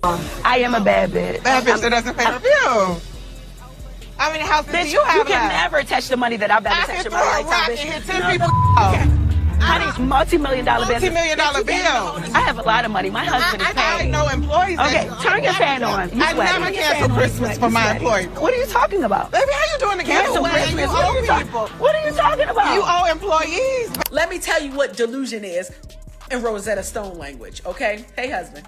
I am a bad bitch. Bad bitch that doesn't pay her bill. How many houses Bitch, do you have? you can never touch the money that I've ever I touched can in throw my a lifetime, rock bitch. and hit 10 No, people no, off. Honey, multi-million-dollar business. Multi-million-dollar bill. I have a lot of money. My husband is I paying. know employees. Okay, turn your fan on. You I sweating. never cancel Christmas for my employees. What are you talking about? Baby, how you doing to Cancel get away? Christmas? You What are you owe talking- people. What are you talking about? You owe employees. Let me tell you what delusion is in Rosetta Stone language, okay? Hey, husband.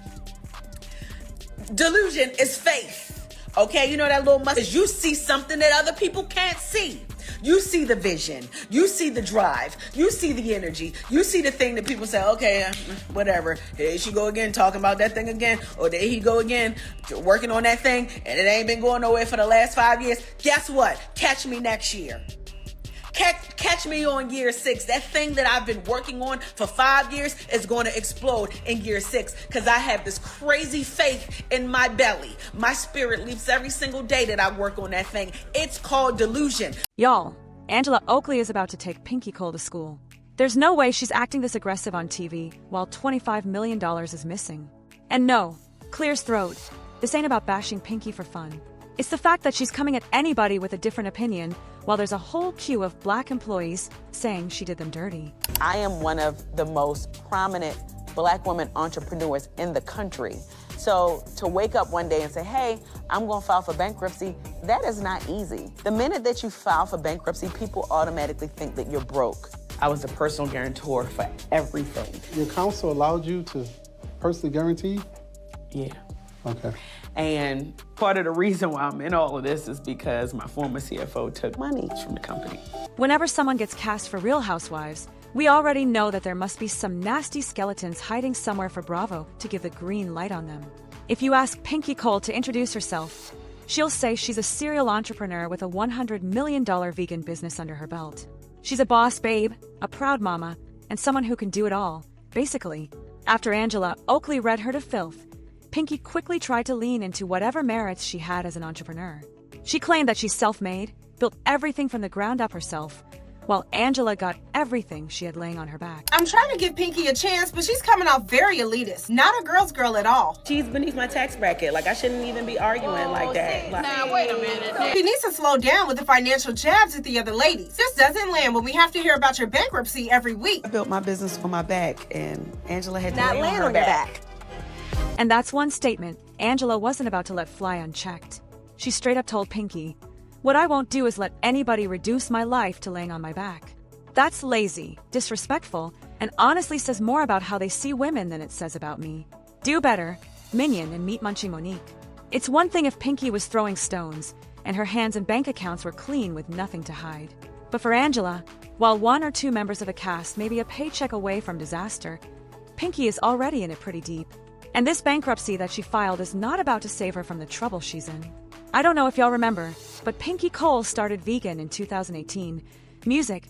Delusion is faith. Okay, you know that little message? You see something that other people can't see. You see the vision. You see the drive. You see the energy. You see the thing that people say, okay, whatever. Here she go again, talking about that thing again. Or there he go again, working on that thing, and it ain't been going nowhere for the last 5 years. Guess what? Catch me next year. Catch me on year 6. That thing that I've been working on for 5 years is going to explode in year 6 because I have this crazy faith in my belly. My spirit leaps every single day that I work on that thing. It's called delusion. Y'all, Angela Oakley is about to take Pinky Cole to school. There's no way she's acting this aggressive on TV while $25 million is missing. And no, clears throat. This ain't about bashing Pinky for fun. It's the fact that she's coming at anybody with a different opinion while there's a whole queue of black employees saying she did them dirty. I am one of the most prominent black women entrepreneurs in the country. So to wake up one day and say, hey, I'm gonna file for bankruptcy, that is not easy. The minute that you file for bankruptcy, people automatically think that you're broke. I was the personal guarantor for everything. Your counsel allowed you to personally guarantee? Yeah. Okay. And part of the reason why I'm in all of this is because my former CFO took money from the company. Whenever someone gets cast for Real Housewives, we already know that there must be some nasty skeletons hiding somewhere for Bravo to give the green light on them. If you ask Pinky Cole to introduce herself, she'll say she's a serial entrepreneur with a $100 million vegan business under her belt. She's a boss babe, a proud mama, and someone who can do it all, basically. After Angela Oakley read her to filth, Pinky quickly tried to lean into whatever merits she had as an entrepreneur. She claimed that she's self-made, built everything from the ground up herself, while Angela got everything she had laying on her back. I'm trying to give Pinky a chance, but she's coming off very elitist. Not a girl's girl at all. She's beneath my tax bracket. Like, I shouldn't even be arguing like that. Now, wait a minute. She needs to slow down with the financial jabs at the other ladies. This doesn't land when we have to hear about your bankruptcy every week. I built my business on my back, and Angela had to Not lay land her on your back. And that's one statement Angela wasn't about to let fly unchecked. She straight up told Pinky, "What I won't do is let anybody reduce my life to laying on my back." That's lazy, disrespectful, and honestly says more about how they see women than it says about me. Do better, Minion and Meat Munchie Monique. It's one thing if Pinky was throwing stones, and her hands and bank accounts were clean with nothing to hide. But for Angela, while 1 or 2 members of a cast may be a paycheck away from disaster, Pinky is already in it pretty deep. And this bankruptcy that she filed is not about to save her from the trouble she's in. I don't know if y'all remember, but Pinky Cole started vegan in 2018. Music,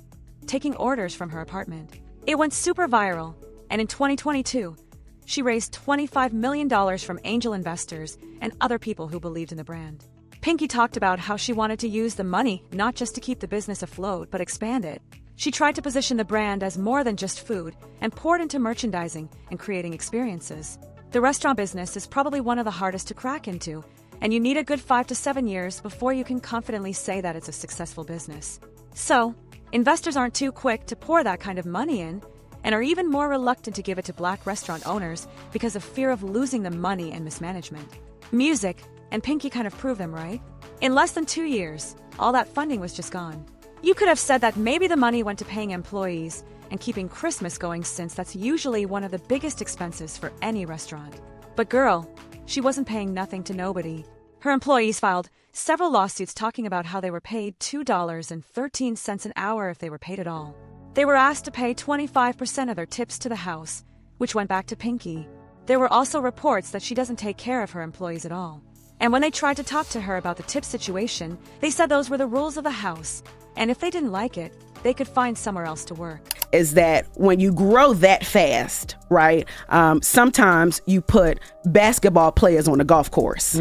taking orders from her apartment. It went super viral, and in 2022, she raised $25 million from angel investors and other people who believed in the brand. Pinky talked about how she wanted to use the money not just to keep the business afloat, but expand it. She tried to position the brand as more than just food and poured into merchandising and creating experiences. The restaurant business is probably one of the hardest to crack into, and you need a good 5 to 7 years before you can confidently say that it's a successful business. So, investors aren't too quick to pour that kind of money in, and are even more reluctant to give it to black restaurant owners because of fear of losing the money and mismanagement. Music and Pinky kind of prove them right. In less than 2 years, all that funding was just gone. You could have said that maybe the money went to paying employees and keeping Christmas going, since that's usually one of the biggest expenses for any restaurant. But girl, she wasn't paying nothing to nobody. Her employees filed several lawsuits talking about how they were paid $2.13 an hour if they were paid at all. They were asked to pay 25% of their tips to the house, which went back to Pinky. There were also reports that she doesn't take care of her employees at all. And when they tried to talk to her about the tip situation, they said those were the rules of the house, and if they didn't like it, they could find somewhere else to work. Is that when you grow that fast, right? Sometimes you put basketball players on a golf course.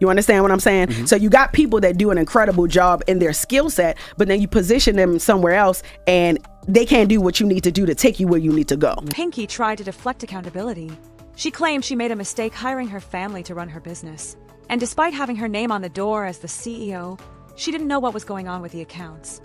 You understand what I'm saying? Mm-hmm. So you got people that do an incredible job in their skill set, but then you position them somewhere else and they can't do what you need to do to take you where you need to go. Pinky tried to deflect accountability. She claimed she made a mistake hiring her family to run her business. And despite having her name on the door as the CEO, she didn't know what was going on with the accounts.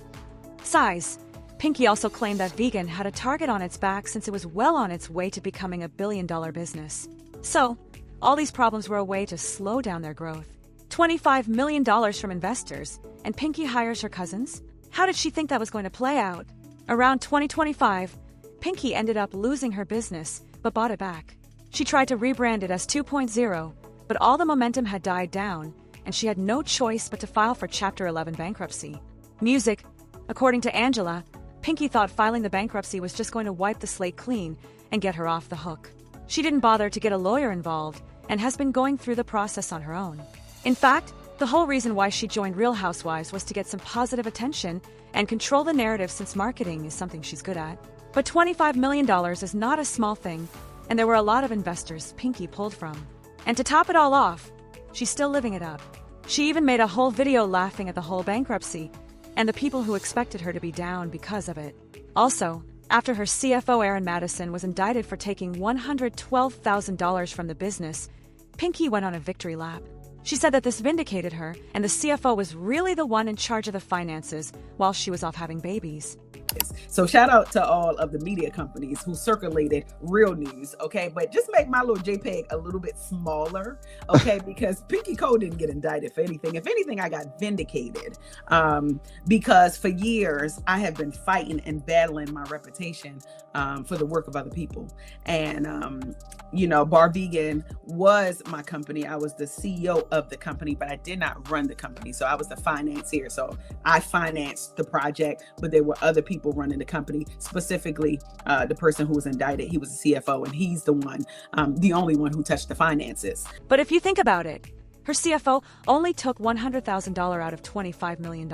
Size. Pinky also claimed that vegan had a target on its back since it was well on its way to becoming a billion-dollar business. So, all these problems were a way to slow down their growth. $25 million from investors, and Pinky hires her cousins? How did she think that was going to play out? Around 2025, Pinky ended up losing her business, but bought it back. She tried to rebrand it as 2.0, but all the momentum had died down, and she had no choice but to file for Chapter 11 bankruptcy. Music. According to Angela, Pinky thought filing the bankruptcy was just going to wipe the slate clean and get her off the hook. She didn't bother to get a lawyer involved and has been going through the process on her own. In fact, the whole reason why she joined Real Housewives was to get some positive attention and control the narrative since marketing is something she's good at. But $25 million is not a small thing, and there were a lot of investors Pinky pulled from. And to top it all off, she's still living it up. She even made a whole video laughing at the whole bankruptcy and the people who expected her to be down because of it. Also, after her CFO Aaron Madison was indicted for taking $112,000 from the business, Pinky went on a victory lap. She said that this vindicated her, and the CFO was really the one in charge of the finances while she was off having babies. So shout out to all of the media companies who circulated real news, okay? But just make my little JPEG a little bit smaller, okay? Because Pinky Cole didn't get indicted for anything. If anything, I got vindicated because for years I have been fighting and battling my reputation for the work of other people. And, you know, Bar Vegan was my company. I was the CEO of the company, but I did not run the company. So I was the financier. So I financed the project, but there were other people running the company, specifically the person who was indicted. He was the CFO, and he's the one, the only one who touched the finances. But if you think about it, her CFO only took $100,000 out of $25 million.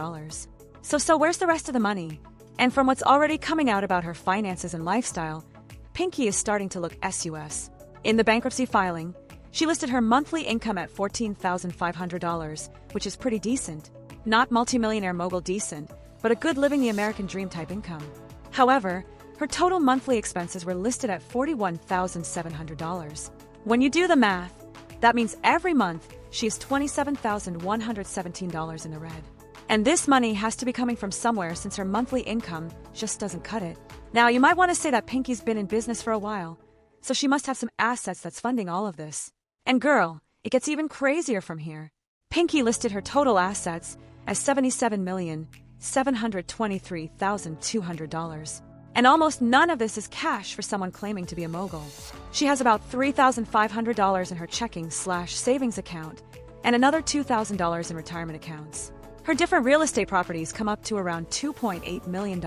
So where's the rest of the money? And from what's already coming out about her finances and lifestyle, Pinky is starting to look sus. In the bankruptcy filing, she listed her monthly income at $14,500, which is pretty decent. Not multimillionaire mogul decent, but a good living the American dream type income. However, her total monthly expenses were listed at $41,700. When you do the math, that means every month she is $27,117 in the red. And this money has to be coming from somewhere since her monthly income just doesn't cut it. Now, you might want to say that Pinky's been in business for a while, so she must have some assets that's funding all of this. And girl, it gets even crazier from here. Pinky listed her total assets as $77,723,200. And almost none of this is cash for someone claiming to be a mogul. She has about $3,500 in her checking/savings account and another $2,000 in retirement accounts. Her different real estate properties come up to around $2.8 million.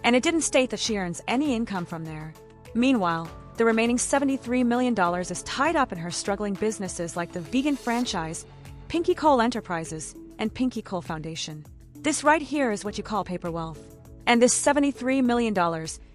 And it didn't state that she earns any income from there. Meanwhile, the remaining $73 million is tied up in her struggling businesses like the vegan franchise, Pinky Cole Enterprises, and Pinky Cole Foundation. This right here is what you call paper wealth. And this $73 million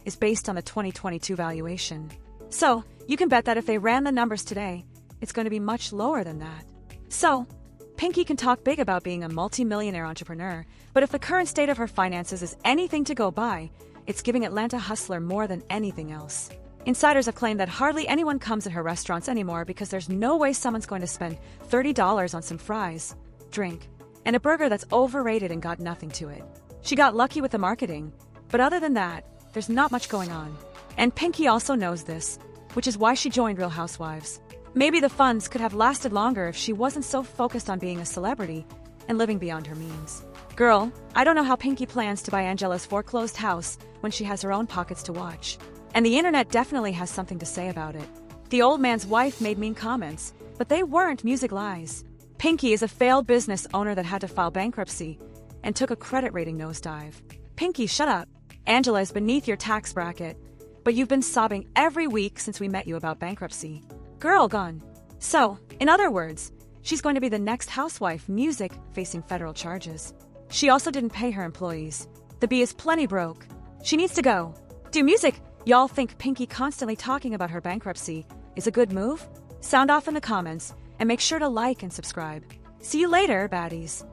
is based on the 2022 valuation. So, you can bet that if they ran the numbers today, it's going to be much lower than that. So, Pinky can talk big about being a multi-millionaire entrepreneur, but if the current state of her finances is anything to go by, it's giving Atlanta hustler more than anything else. Insiders have claimed that hardly anyone comes in her restaurants anymore because there's no way someone's going to spend $30 on some fries, drink, and a burger that's overrated and got nothing to it. She got lucky with the marketing, but other than that, there's not much going on. And Pinky also knows this, which is why she joined Real Housewives. Maybe the funds could have lasted longer if she wasn't so focused on being a celebrity and living beyond her means. Girl, I don't know how Pinky plans to buy Angela's foreclosed house when she has her own pockets to watch. And the internet definitely has something to say about it. The old man's wife made mean comments, but they weren't music lies. Pinky is a failed business owner that had to file bankruptcy and took a credit rating nosedive. Pinky, shut up. Angela is beneath your tax bracket, but you've been sobbing every week since we met you about bankruptcy. Girl gone. So, in other words, she's going to be the next housewife music facing federal charges. She also didn't pay her employees. The bee is plenty broke. She needs to go. Do music. Y'all think Pinky constantly talking about her bankruptcy is a good move? Sound off in the comments and make sure to like and subscribe. See you later, baddies.